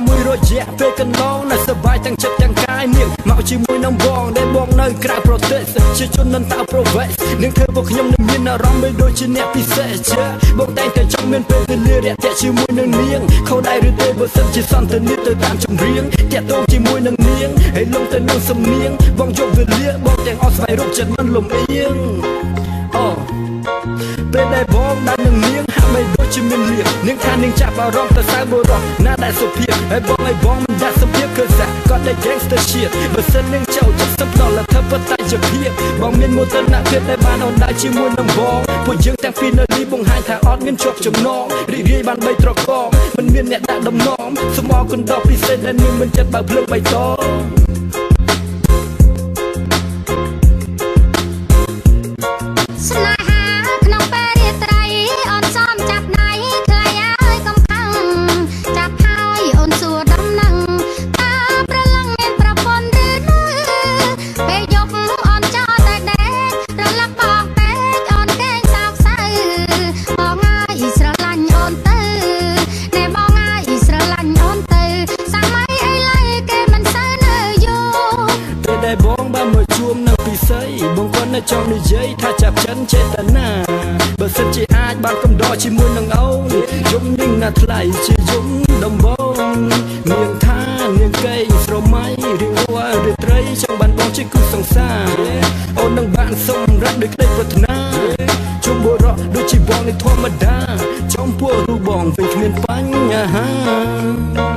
មួយរយៈពេលកន្លងនៅសប្បាយទាំងចិត្តទាំងកាយនាងមកជាមួយនឹងបងដែលបងនៅក្រៅប្រទេសជាជននឹងតើប្រវេសនឹងធ្វើពួកខ្ញុំនឹងមានអារម្មណ៍ដូចជាអ្នកពិសេសជាបងតែងតែចង់មានពេលវេលារាក់ទាក់ជាមួយនឹងនាងខុសដែរឬទេបើសិនជាសន្តានាទៅតាមចម្រៀងតាក់ទងជាមួយនឹងនាងហើយលំទៅនឹងសំនៀងបងយកវេលាបងទាំងអស់ស្វែងរកចិត្តមិនលំអៀងអូពេលដែលបងដែលនឹងនាងហាក់មិនដូចជាមានលៀបនាងថានាងចាប់អារម្មណ៍ទៅសៅបុរសណាដែលសុភាពហើយបងឲ្យបងមិនដាក់សុភាពគឺសាគាត់តែ gangster shit បើសិននាងចូលចិត្តសំដល់លទ្ធប៉ុន្តែជាភាពបងមានមោទនភាពដែលបានអូនដែរជាមួយនឹងបងពួកយើងទាំងពីរនៅនេះបង្ហាញថាអត់មានជាប់ចំណងរីករាយបានបីត្រកងមិនមានអ្នកដាក់ដំណំសូមអរគុណដល់ពិសេសដែលនាងមិនចិត្តបើភ្លើងបៃតងបងគាត់នៅចង់និយាយថាចាប់ចិនចេតនាបើសិនជាអាចបានកំដរជាមួយនឹងអូនយំនឹងណាថ្លៃជាយំដំបងនាងថានាងកេងស្រមៃរៀងរាល់រាត្រីចង់បានបងជាគូសង្សារអូននឹងបានសម្រេចដោយក្តីប្រាថ្នាជុំបុរសដូចជាបងនេះធម្មតាចំពោះរូបបងវិញគ្មានបញ្ហា